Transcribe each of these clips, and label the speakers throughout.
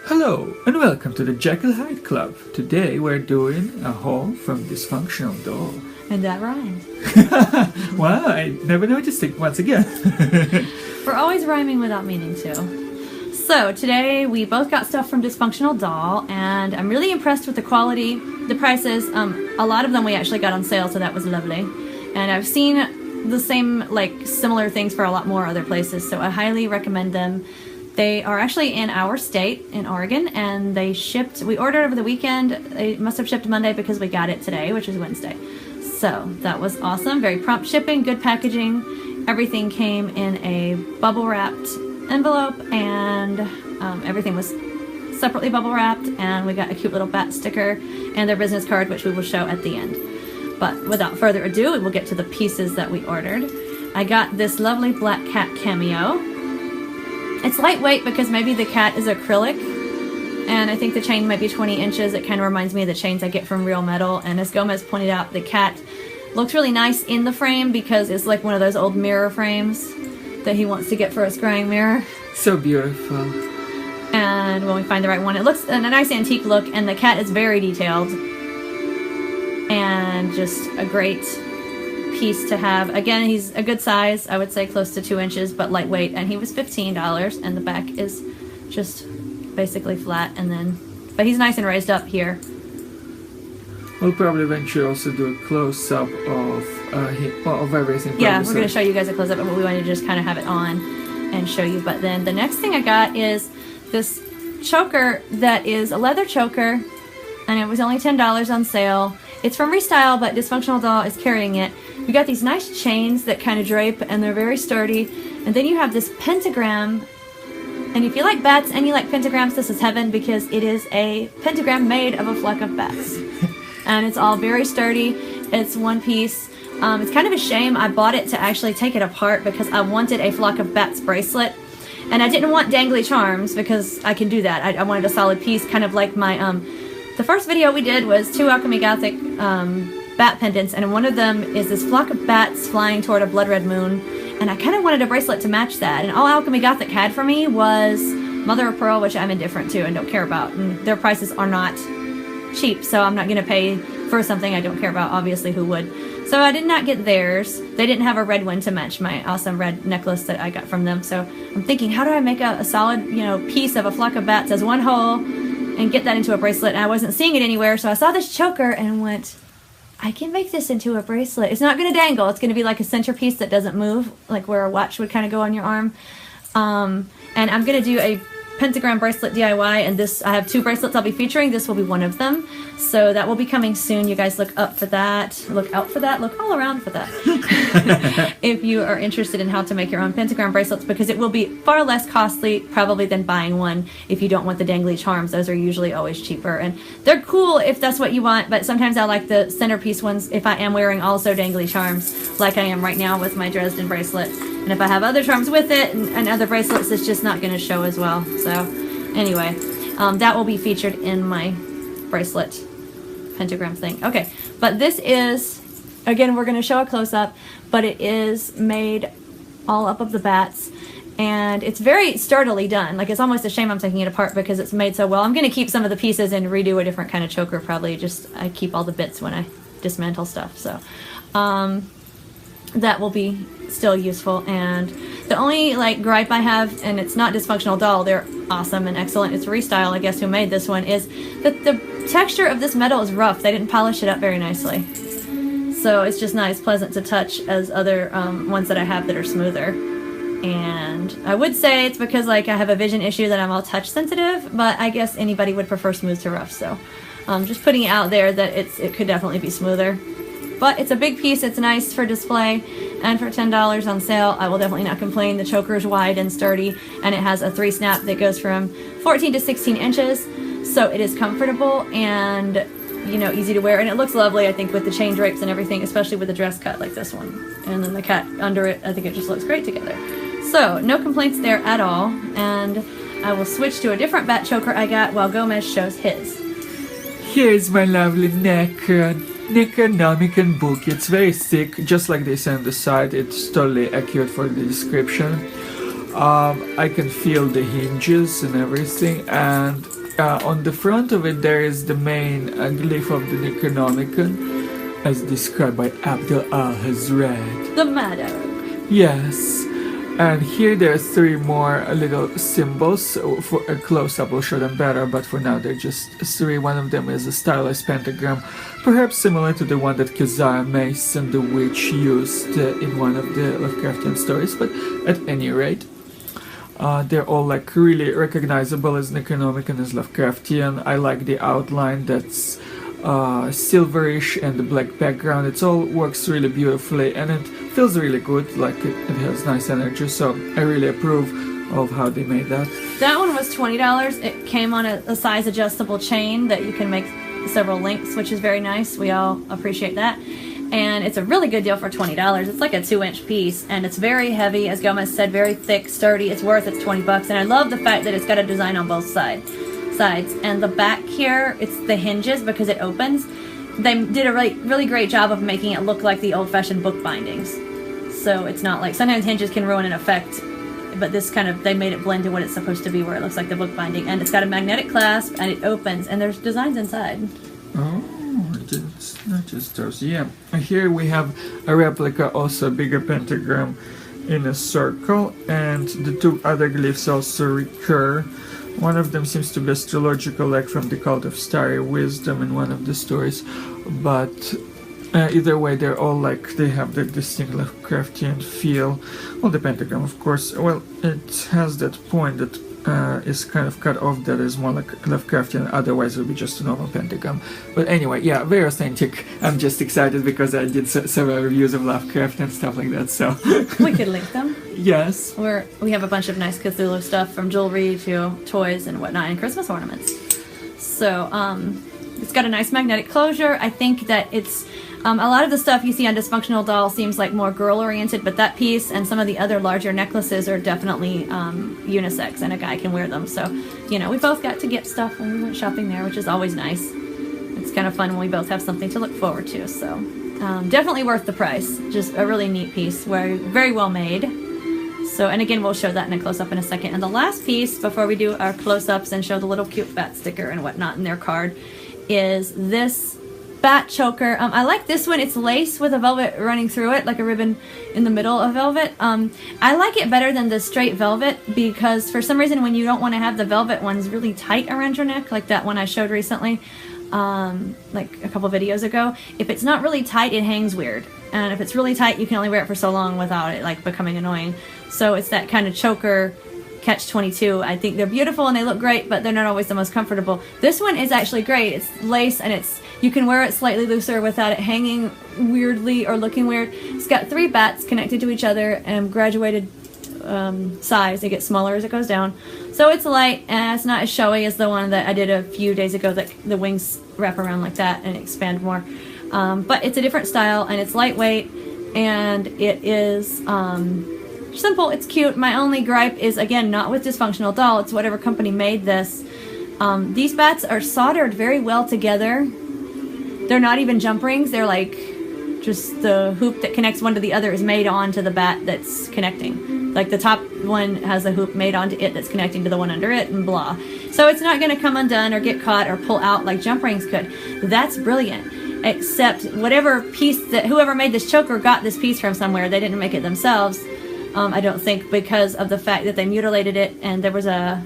Speaker 1: Hello and welcome to the Jekyll Hyde Club. Today we're doing a haul from Dysfunctional Doll.
Speaker 2: And that rhymed.
Speaker 1: Wow, I never noticed it once again.
Speaker 2: We're always rhyming without meaning to. So today we both got stuff from Dysfunctional Doll, and I'm really impressed with the quality, the prices. A lot of them we actually got on sale, so that was lovely. And I've seen the same, similar things for a lot more other places, so I highly recommend them. They are actually in our state, in Oregon, and we ordered over the weekend. They must have shipped Monday because we got it today, which is Wednesday. So that was awesome. Very prompt shipping, good packaging. Everything came in a bubble wrapped envelope, and everything was separately bubble wrapped, and we got a cute little bat sticker and their business card, which we will show at the end. But without further ado, we'll get to the pieces that we ordered. I got this lovely black cat cameo. It's lightweight because maybe the cat is acrylic, and I think the chain might be 20 inches. It kind of reminds me of the chains I get from Real Metal, and as Gomez pointed out, the cat looks really nice in the frame because it's like one of those old mirror frames that he wants to get for a scrying mirror.
Speaker 1: So beautiful.
Speaker 2: And when we find the right one, it looks a nice antique look, and the cat is very detailed and just a great piece to have. Again, he's a good size, I would say close to 2 inches, but lightweight, and he was $15, and the back is just basically flat, but he's nice and raised up here.
Speaker 1: We'll probably eventually also do a close-up of everything.
Speaker 2: Yeah, we're going to show you guys a close-up, but we wanted to just kind of have it on and show you. But then the next thing I got is this choker that is a leather choker, and it was only $10 on sale. It's from Restyle, but Dysfunctional Doll is carrying it. You got these nice chains that kind of drape, and they're very sturdy. And then you have this pentagram. And if you like bats and you like pentagrams, this is heaven, because it is a pentagram made of a flock of bats. And it's all very sturdy. It's one piece. It's kind of a shame I bought it to actually take it apart because I wanted a flock of bats bracelet. And I didn't want dangly charms because I can do that. I wanted a solid piece, kind of like my... The first video we did was 2 Alchemy Gothic bat pendants, and one of them is this flock of bats flying toward a blood red moon, and I kind of wanted a bracelet to match that. And all Alchemy Gothic had for me was Mother of Pearl, which I'm indifferent to and don't care about, and their prices are not cheap, so I'm not going to pay for something I don't care about. Obviously, who would? So I did not get theirs. They didn't have a red one to match my awesome red necklace that I got from them, so I'm thinking, how do I make a solid, piece of a flock of bats as one whole and get that into a bracelet? And I wasn't seeing it anywhere, so I saw this choker and went, I can make this into a bracelet. It's not going to dangle. It's going to be like a centerpiece that doesn't move, like where a watch would kind of go on your arm. And I'm going to do a pentagram bracelet DIY, and I have 2 bracelets I'll be featuring. This will be one of them. So that will be coming soon. You guys look up for that. Look out for that. Look all around for that. If you are interested in how to make your own pentagram bracelets, because it will be far less costly probably than buying one if you don't want the dangly charms. Those are usually always cheaper, and they're cool if that's what you want, but sometimes I like the centerpiece ones if I am wearing also dangly charms, like I am right now with my Dresden bracelet. And if I have other charms with it and other bracelets, it's just not going to show as well. So anyway, that will be featured in my bracelet pentagram thing. Okay, but this is, again, we're going to show a close-up, but it is made all up of the bats, and it's very sturdily done. Like, it's almost a shame I'm taking it apart because it's made so well. I'm going to keep some of the pieces and redo a different kind of choker probably. I keep all the bits when I dismantle stuff, so that will be still useful. And the only gripe I have, and it's not Dysfunctional Doll, they're awesome and excellent, it's Restyle, I guess, who made this one, is that the texture of this metal is rough. They didn't polish it up very nicely, so it's just not as pleasant to touch as other ones that I have that are smoother. And I would say it's because I have a vision issue that I'm all touch sensitive, but I guess anybody would prefer smooth to rough, so just putting it out there that it could definitely be smoother. But it's a big piece, it's nice for display, and for $10 on sale, I will definitely not complain. The choker is wide and sturdy, and it has a 3-snap that goes from 14 to 16 inches, so it is comfortable and, easy to wear. And it looks lovely, I think, with the chain drapes and everything, especially with a dress cut like this one. And then the cat under it, I think it just looks great together. So, no complaints there at all, and I will switch to a different bat choker I got while Gomez shows his.
Speaker 1: Here's my lovely Necronomicon book. It's very thick, just like they say on the side. It's totally accurate for the description. I can feel the hinges and everything, and On the front of it, there is the main glyph of the Necronomicon, as described by Abdul Al-Hazred.
Speaker 2: The matter.
Speaker 1: Yes. And here there are 3 more little symbols. For a close-up will show them better, but for now they're just 3. One of them is a stylized pentagram, perhaps similar to the one that Keziah Mason the Witch used in one of the Lovecraftian stories, but at any rate, they're all like really recognizable as Necronomicon, as Lovecraftian. I like the outline that's silverish and the black background. It all works really beautifully and it feels really good, like it has nice energy, so I really approve of how they made that.
Speaker 2: That one was $20. It came on a size adjustable chain that you can make several links, which is very nice. We all appreciate that. And it's a really good deal for $20. It's like a 2-inch piece and it's very heavy, as Gomez said, very thick, sturdy. It's worth its $20. And I love the fact that it's got a design on both sides. And the back here, it's the hinges because it opens. They did a really great job of making it look like the old-fashioned book bindings. So it's not like, sometimes hinges can ruin an effect, but this kind of, they made it blend to what it's supposed to be, where it looks like the book binding. And it's got a magnetic clasp and it opens and there's designs inside.
Speaker 1: Oh, it's not just those. Yeah, here we have a replica, also a bigger pentagram in a circle, and the 2 other glyphs also recur. One of them seems to be astrological, like from the Cult of Starry Wisdom in one of the stories, but either way, they're all like, they have the distinct Lovecraftian feel. Well, the pentagram, of course, well, it has that point that is kind of cut off, that is more like Lovecraftian, otherwise it would be just a normal pentagram. But anyway, yeah, very authentic. I'm just excited because I did several reviews of Lovecraft and stuff like that, so...
Speaker 2: We could link them.
Speaker 1: Yes.
Speaker 2: We have a bunch of nice Cthulhu stuff, from jewelry to toys and whatnot, and Christmas ornaments. So, it's got a nice magnetic closure. I think that it's... a lot of the stuff you see on Dysfunctional Doll seems like more girl-oriented, but that piece and some of the other larger necklaces are definitely unisex, and a guy can wear them. So, you know, we both got to get stuff when we went shopping there, which is always nice. It's kind of fun when we both have something to look forward to, so... definitely worth the price. Just a really neat piece, very well made. So, and again, we'll show that in a close-up in a second. And the last piece, before we do our close-ups and show the little cute bat sticker and whatnot in their card, is this bat choker. I like this one. It's lace with a velvet running through it, like a ribbon in the middle of velvet. I like it better than the straight velvet because for some reason when you don't want to have the velvet ones really tight around your neck, like that one I showed recently, like a couple videos ago, if it's not really tight, it hangs weird. And if it's really tight, you can only wear it for so long without it like becoming annoying. So it's that kind of choker catch-22. I think they're beautiful and they look great, but they're not always the most comfortable. This one is actually great. It's lace and you can wear it slightly looser without it hanging weirdly or looking weird. It's got 3 bats connected to each other and graduated size. It gets smaller as it goes down. So it's light and it's not as showy as the one that I did a few days ago that the wings wrap around like that and expand more. But it's a different style and it's lightweight and it is simple. It's cute. My only gripe is, again, not with Dysfunctional Doll. It's whatever company made this. These bats are soldered very well together. They're not even jump rings. They're like just the hoop that connects one to the other is made onto the bat that's connecting. Like the top one has a hoop made onto it that's connecting to the one under it and blah. So it's not going to come undone or get caught or pull out like jump rings could. That's brilliant. Except whatever piece that whoever made this choker got this piece from somewhere. They didn't make it themselves. I don't think, because of the fact that they mutilated it and there was a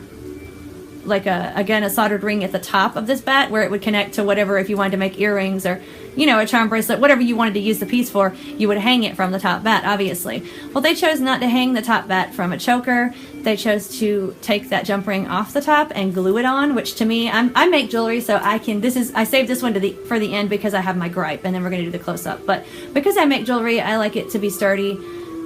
Speaker 2: soldered ring at the top of this bat where it would connect to whatever, if you wanted to make earrings or, you know, a charm bracelet, whatever you wanted to use the piece for, you would hang it from the top bat, obviously. Well, they chose not to hang the top bat from a choker. They chose to take that jump ring off the top and glue it on, which to me, I make jewelry, so I saved this one for the end because I have my gripe, and then we're going to do the close-up. But because I make jewelry, I like it to be sturdy.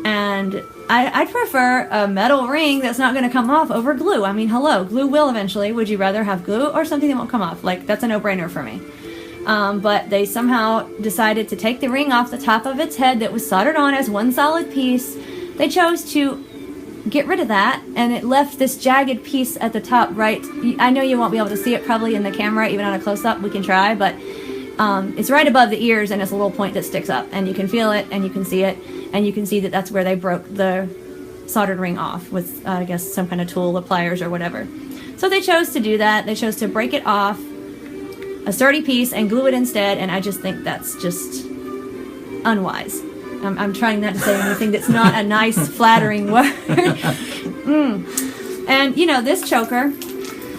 Speaker 2: And I'd prefer a metal ring that's not going to come off over glue. I mean, hello, glue will eventually. Would you rather have glue or something that won't come off? Like, that's a no-brainer for me. But they somehow decided to take the ring off the top of its head that was soldered on as one solid piece. They chose to get rid of that, and it left this jagged piece at the top right. I know you won't be able to see it probably in the camera, even on a close-up. We can try, but it's right above the ears, and it's a little point that sticks up, and you can feel it, and you can see it. And you can see that that's where they broke the soldered ring off with, I guess, some kind of tool, or pliers or whatever. So they chose to do that. They chose to break it off, a sturdy piece, and glue it instead, and I just think that's just unwise. I'm trying not to say anything that's not a nice, flattering word. And, you know, this choker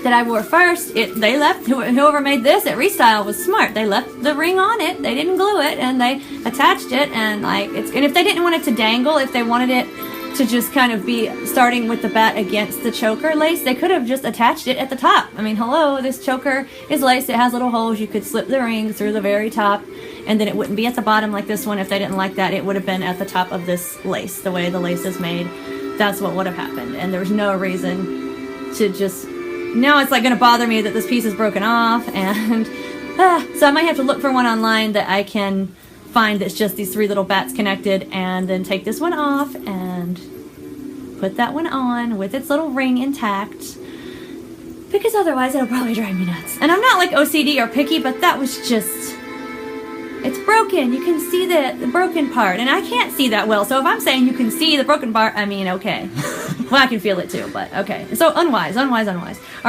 Speaker 2: that I wore first, they left, whoever made this at Restyle was smart. They left the ring on it, they didn't glue it, and they attached it, and like, and if they didn't want it to dangle, if they wanted it to just kind of be starting with the bat against the choker lace, they could have just attached it at the top. I mean, hello, this choker is laced, it has little holes, you could slip the ring through the very top, and then it wouldn't be at the bottom like this one. If they didn't like that, it would have been at the top of this lace, the way the lace is made. That's what would have happened, and there's no reason to just, now it's like going to bother me that this piece is broken off, and so I might have to look for one online that I can find that's just these 3 little bats connected, and then take this one off and put that one on with its little ring intact, because otherwise it'll probably drive me nuts. And I'm not like OCD or picky, but that was just, it's broken. You can see the broken part, and I can't see that well, so if I'm saying you can see the broken part, I mean, okay. Well, I can feel it too, but okay. So unwise. All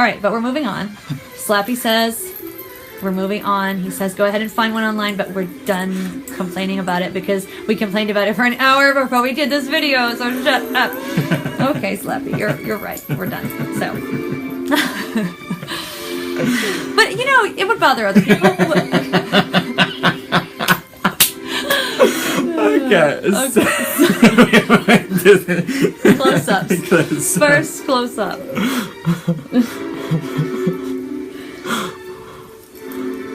Speaker 2: right, but we're moving on. Slappy says we're moving on. He says go ahead and find one online, but we're done complaining about it because we complained about it for an hour before we did this video, so shut up. Okay, Slappy, you're right. We're done. So but you know, it would bother other people. Close-ups. First close-up.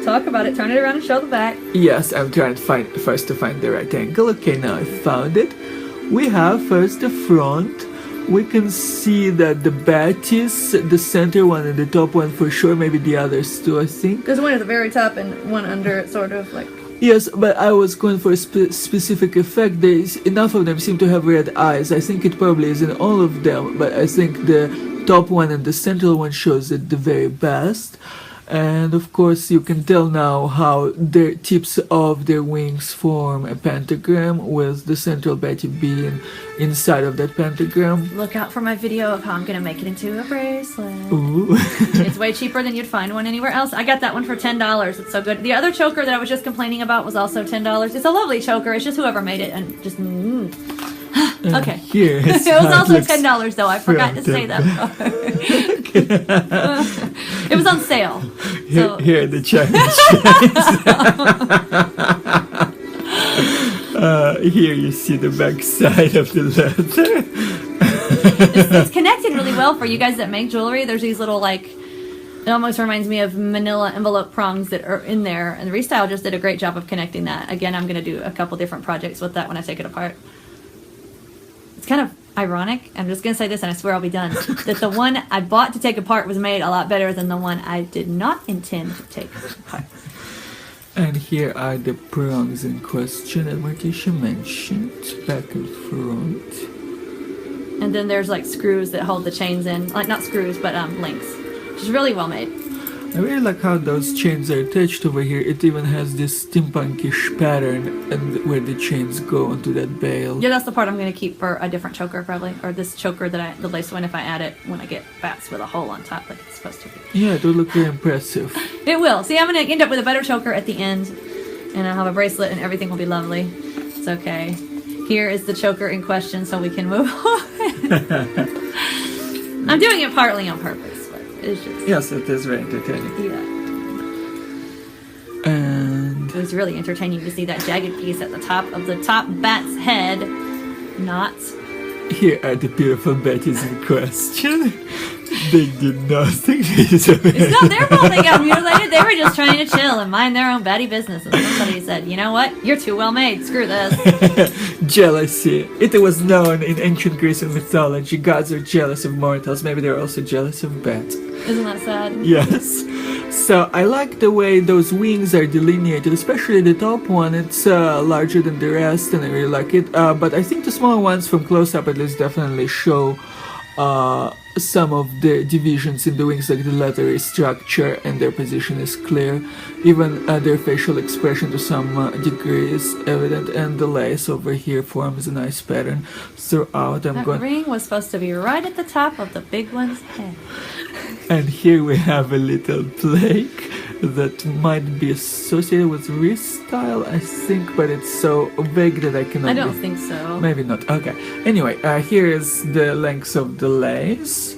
Speaker 2: Talk about it. Turn it around and show the back.
Speaker 1: Yes, I'm trying to find the right angle. Okay, now I found it. We have first the front. We can see that the bat is the center one and the top one for sure. Maybe the others too, I think.
Speaker 2: There's one at the very top and one under it, sort of like.
Speaker 1: Yes, but I was going for a specific effect. Enough of them seem to have red eyes. I think it probably is in all of them, but I think the top one and the central one shows it the very best. And of course you can tell now how the tips of their wings form a pentagram with the central batty being inside of that pentagram.
Speaker 2: Look out for my video of how I'm going to make it into a bracelet.
Speaker 1: Ooh.
Speaker 2: It's way cheaper than you'd find one anywhere else. I got that one for $10. It's so good. The other choker that I was just complaining about was also $10. It's a lovely choker. It's just whoever made it and just... Okay.
Speaker 1: Here
Speaker 2: it was also $10 though. I forgot to say that part. It was on sale.
Speaker 1: Here the challenge. Here you see the back side of the leather.
Speaker 2: It's connected really well for you guys that make jewelry. There's these little like, it almost reminds me of manila envelope prongs that are in there, and Restyle just did a great job of connecting that. Again, I'm going to do a couple different projects with that when I take it apart. It's kind of ironic, I'm just going to say this and I swear I'll be done, that the one I bought to take apart was made a lot better than the one I did not intend to take apart.
Speaker 1: And here are the prongs in question that Martisha mentioned, back and front.
Speaker 2: And then there's like screws that hold the chains in, like not screws, but links, which is really well made.
Speaker 1: I really like how those chains are attached over here. It even has this steampunkish pattern and where the chains go onto that bail.
Speaker 2: Yeah, that's the part I'm going to keep for a different choker probably, or this choker that the lace one if I add it when I get bats with a hole on top like it's supposed to be.
Speaker 1: Yeah, it would look very impressive.
Speaker 2: It will. See, I'm going to end up with a better choker at the end, and I'll have a bracelet and everything will be lovely. It's okay. Here is the choker in question so we can move on. I'm doing it partly on purpose. It's just,
Speaker 1: yes, it is very entertaining.
Speaker 2: Yeah.
Speaker 1: And
Speaker 2: it was really entertaining to see that jagged piece at the top of the top bat's head. Not.
Speaker 1: Here are the beautiful Bettys in question. They did nothing. It's
Speaker 2: not their fault they got mutilated. They were just trying to chill and mind their own batty business. And somebody said, you know what? You're too well made. Screw this.
Speaker 1: Jealousy. It was known in ancient Grecian mythology. Gods are jealous of mortals. Maybe they're also jealous of bats.
Speaker 2: Isn't that sad?
Speaker 1: Yes. So I like the way those wings are delineated, especially the top one. It's larger than the rest and I really like it. But I think the smaller ones from close up at least definitely show some of the divisions in the wings, like the leathery structure, and their position is clear. Even their facial expression to some degree is evident, and the lace over here forms a nice pattern throughout.
Speaker 2: That ring was supposed to be right at the top of the big one's head.
Speaker 1: And here we have a little plaque that might be associated with Restyle, I think, but it's so vague that I cannot...
Speaker 2: I don't think so.
Speaker 1: Maybe not. Okay. Anyway, here is the length of the lace.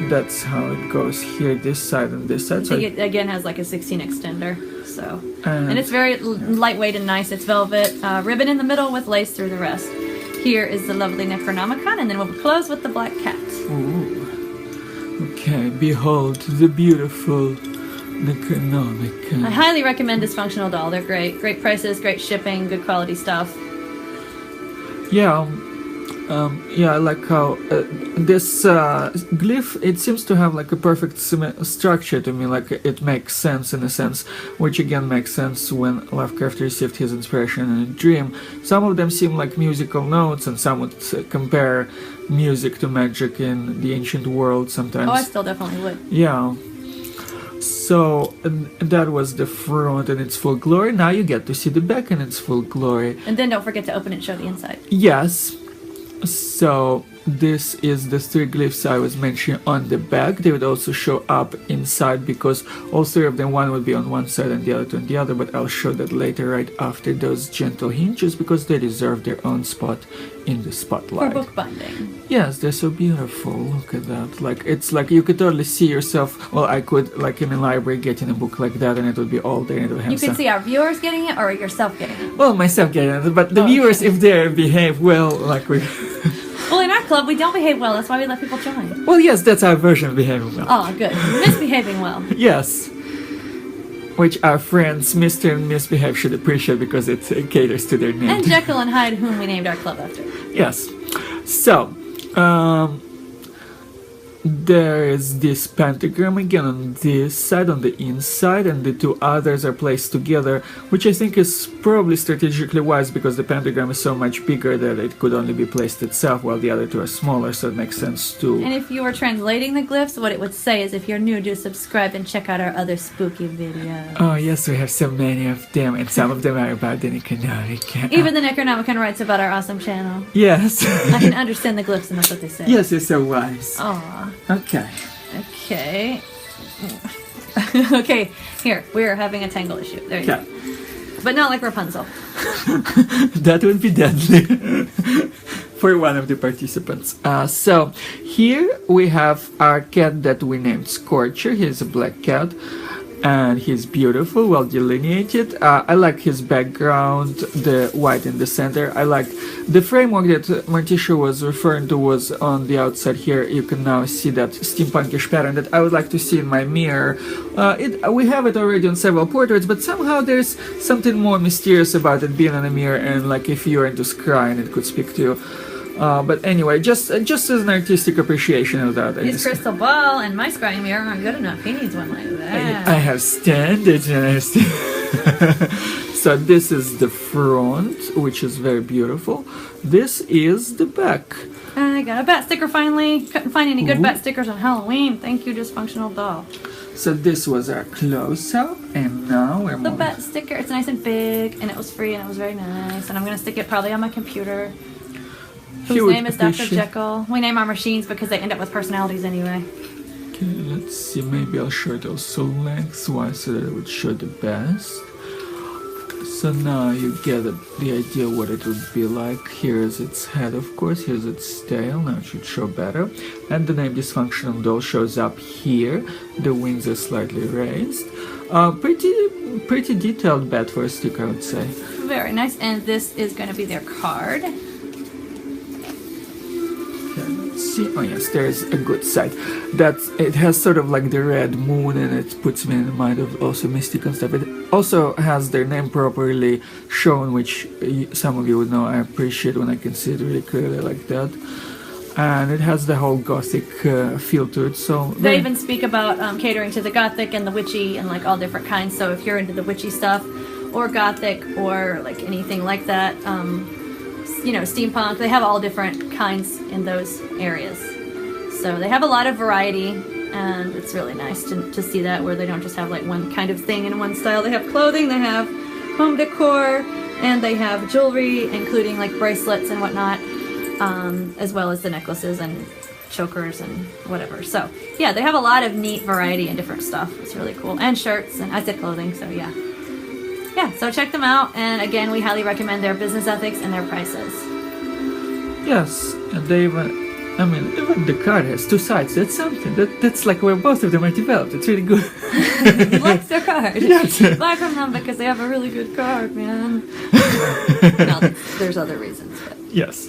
Speaker 1: That's how it goes here, this side and this side.
Speaker 2: I think it again has like a 16 extender. So, and it's very lightweight and nice. It's velvet, ribbon in the middle with lace through the rest. Here is the lovely Necronomicon, and then we'll close with the black cat.
Speaker 1: Ooh. Okay, behold the beautiful Necronomicon.
Speaker 2: I highly recommend Dysfunctional Doll. They're great. Great prices, great shipping, good quality stuff.
Speaker 1: Yeah, yeah, I like how this glyph, it seems to have like a perfect structure to me, like it makes sense in a sense, which again makes sense when Lovecraft received his inspiration in a dream. Some of them seem like musical notes, and some would compare music to magic in the ancient world sometimes.
Speaker 2: Oh, I still definitely would.
Speaker 1: Yeah. So that was the front in its full glory. Now you get to see the back in its full glory.
Speaker 2: And then don't forget to open it and show the inside.
Speaker 1: Yes. So this is the three glyphs I was mentioning on the back. They would also show up inside because all three of them, one would be on one side and the other on the other, but I'll show that later right after those gentle hinges because they deserve their own spot in the spotlight.
Speaker 2: For bookbinding.
Speaker 1: Yes, they're so beautiful. Look at that. Like, it's like you could totally see yourself. Well, I could, like in a library, getting a book like that and it would be all there and it would have
Speaker 2: You could see our viewers getting it or yourself getting it?
Speaker 1: Well, myself getting it, but the viewers, if they behave well, like we...
Speaker 2: Well, in our club, we don't behave well. That's why we let people join.
Speaker 1: Well, yes, that's our version of behaving well.
Speaker 2: Oh, good. Misbehaving well.
Speaker 1: Yes. Which our friends, Mr. and Misbehave, should appreciate because it caters to their name.
Speaker 2: And Jekyll and Hyde, whom we named our club after.
Speaker 1: Yes. So, there is this pentagram again on this side, on the inside, and the two others are placed together, which I think is probably strategically wise because the pentagram is so much bigger that it could only be placed itself while the other two are smaller, so it makes sense to...
Speaker 2: And if you were translating the glyphs, what it would say is if you're new, do subscribe and check out our other spooky videos.
Speaker 1: Oh yes, we have so many of them, and some of them are about the Necronomicon.
Speaker 2: Even the Necronomicon writes about our awesome channel.
Speaker 1: Yes.
Speaker 2: I can understand the glyphs and that's what they say.
Speaker 1: Yes, you're so wise.
Speaker 2: Aw.
Speaker 1: Okay.
Speaker 2: Okay. Okay, here, we're having a tangle issue. There you go. But not like Rapunzel.
Speaker 1: That would be deadly for one of the participants. So here we have our cat that we named Scorcher. He's a black cat and he's beautiful, well delineated. I like his background, the white in the center. I like the framework that Martisha was referring to was on the outside here. You can now see that steampunkish pattern that I would like to see in my mirror. We have it already on several portraits, but somehow there's something more mysterious about it being on a mirror, and like if you're into scrying, it could speak to you. But anyway, just as an artistic appreciation of that.
Speaker 2: His crystal ball and my scrying mirror aren't good enough. He needs one like that.
Speaker 1: I have standards and I So this is the front, which is very beautiful. This is the back.
Speaker 2: I got a bat sticker finally. Couldn't find any good bat stickers on Halloween. Thank you, Dysfunctional Doll.
Speaker 1: So this was our close-up, and now we're
Speaker 2: the bat sticker. It's nice and big, and it was free, and it was very nice. And I'm gonna stick it probably on my computer. Whose name is Dr. Jekyll. We name our machines because they end up with personalities anyway.
Speaker 1: Okay, let's see. Maybe I'll show it also lengthwise so that it would show the best. So now you get the idea what it would be like. Here's its head, of course. Here's its tail. Now it should show better. And the name Dysfunctional Doll shows up here. The wings are slightly raised. Pretty detailed bat for a stick, I would say.
Speaker 2: Very nice. And this is going to be their card.
Speaker 1: See, oh yes, there's a good side. It has sort of like the red moon, and it puts me in the mind of also mystic and stuff. It also has their name properly shown, which some of you would know. I appreciate when I can see it really clearly like that. And it has the whole gothic feel to it. So
Speaker 2: they even speak about catering to the gothic and the witchy and like all different kinds. So if you're into the witchy stuff, or gothic, or like anything like that. You know, steampunk, they have all different kinds in those areas. So they have a lot of variety, and it's really nice to see that, where they don't just have like one kind of thing in one style. They have clothing, they have home decor, and they have jewelry, including like bracelets and whatnot, as well as the necklaces and chokers and whatever. So yeah, they have a lot of neat variety and different stuff. It's really cool. And shirts, and I said clothing, so yeah. Yeah, so check them out, and again, we highly recommend their business ethics and their prices.
Speaker 1: Yes, and they even the card has two sides. That's something. That's like where both of them are developed. It's really good.
Speaker 2: He likes their card.
Speaker 1: Yes.
Speaker 2: Buy from them because they have a really good card, man. No, there's other reasons, but.
Speaker 1: Yes.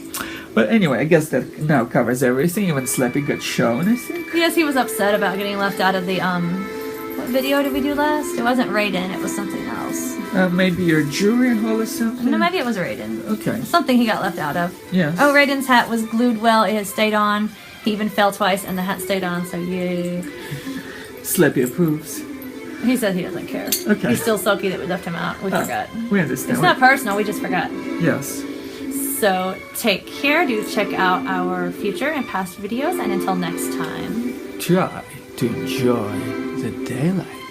Speaker 1: But anyway, I guess that now covers everything. Even Slappy got shown, I think.
Speaker 2: Yes, he was upset about getting left out of the, what video did we do last? It wasn't Raiden, it was something else.
Speaker 1: Maybe your jewelry haul or something?
Speaker 2: No, maybe it was Raiden.
Speaker 1: Okay.
Speaker 2: Something he got left out of.
Speaker 1: Yes.
Speaker 2: Oh, Raiden's hat was glued well, it has stayed on. He even fell twice and the hat stayed on, so yay.
Speaker 1: Slappy approves.
Speaker 2: He said he doesn't care.
Speaker 1: Okay.
Speaker 2: He's still sulky that we left him out. We forgot.
Speaker 1: We understand.
Speaker 2: It's not personal, we just forgot.
Speaker 1: Yes.
Speaker 2: So take care, do check out our future and past videos, and until next time.
Speaker 1: Try to enjoy the daylight.